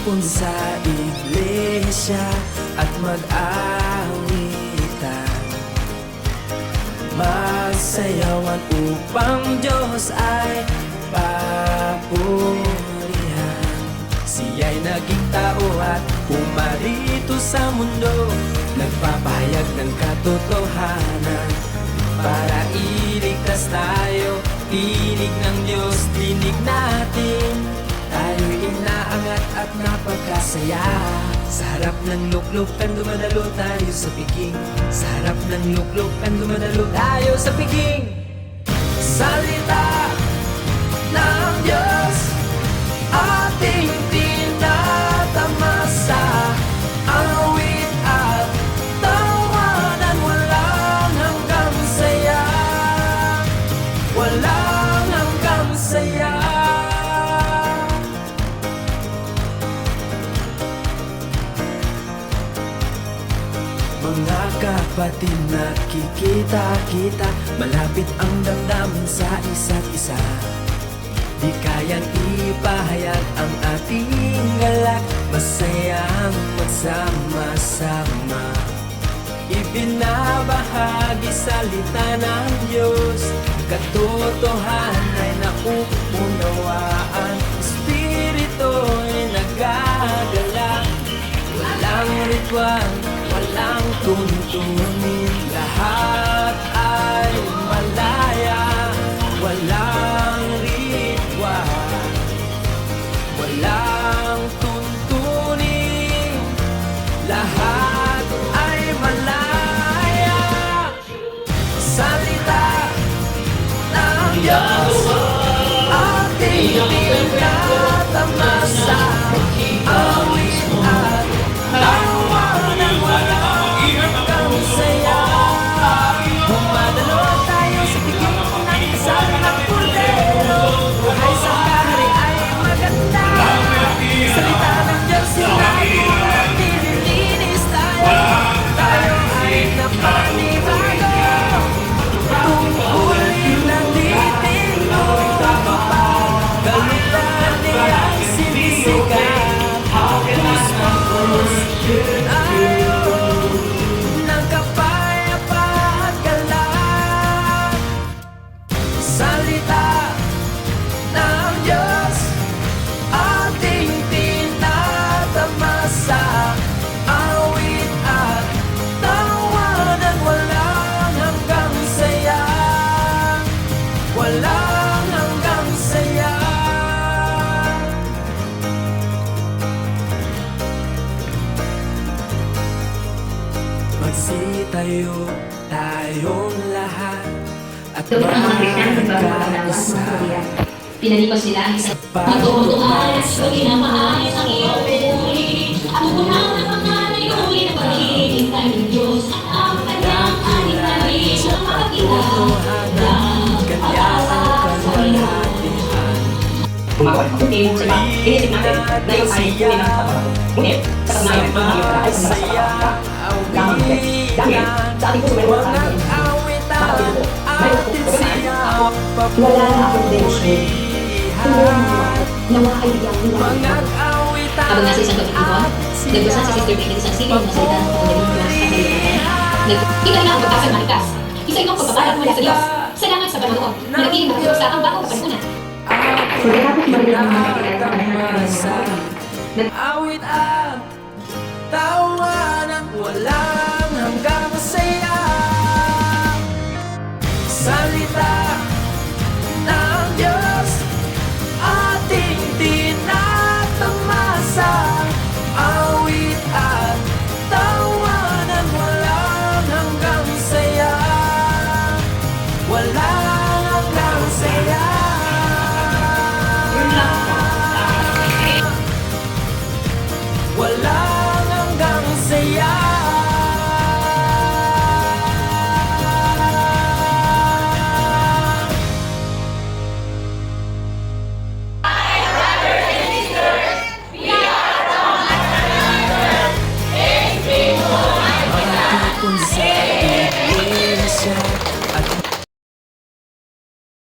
tumungtun sa iglesia at mag-awitan, magsayawan upang Diyos ay papurihan. Siya'y naging tao at pumarito sa mundo, nagpapahayag ng katotohanan para iligtas tayo. Tinig ng Diyos, tinig natin, tayo'y inaangat at napagkasaya. Sa harap ng luklukan dumadalo tayo sa piging, sa harap ng luklukan dumadalo tayo sa piging. Salita ng Diyos ating tinatamasa, awit at tawanan, walang hanggang saya, walang hanggang saya. Mga kapatid, nakikita-kita, malapit ang damdamin sa isa't isa. Di kayang ipahayag ang ating galak, masayang magsama-sama. Ibinabahagi salita ng Diyos, katotohanan ay nauunawaan. Espiritu'y nagagala, walang ritual, walang tuntunin, lahat ay malaya. Walang ritual, walang tuntunin, lahat ay malaya. Salita ng Diyos ating tinatamasa, awit at tawanan, walang hanggang saya. Dumadalo tayo sa piging ng kasama ng pulero, buhay sa kaharian ay maganda. Salita ng Diyos sinabi at nililinis tayo, tayo ay napanibago. Tungkulin ng titino, galutan niya'y sinisikat. Pulos ng pulos, tayo ng kapayapaan at galak. Salita ng Diyos ating tinatamasa, awit at tawanan, walang hanggang saya, walang hanggang saya. Magsitayo tayong lahat at Doon ang mga Kristiyano nagbabago ng magkaisa. Pinalikos nila ang isa. Matutuhan sa pinamaayos ang iyong puri. At pupunan ng pangalan ng huli ng paghihintay ng Diyos. Ang kanyang aling nabis na makakita. Inisip natin na yung ay huli ng pagbabago. Ngunit, sa kanayan ang mga ay sumasama lamang din. Dahil, sa ating puso meron sa atin, makapito, mayroon po pagkakaan. Wala na akong demonstrate. Tulungan mo ako na mga kaibigan nila. Habang nasa isang pagkakitaon, nagbasa si Sister Peggy sa silid na salita ng pagkakaroon Diyos sa kalipatan. Ikaw na ang pagkasal marikas. Isa itong pagpapalat mula sa Diyos. Salamat sa panonood. Manatiling nakasok sa ang bagong kapalipunan. Pagkatapos marinig ang mga kailangan Awit at tawanan, wala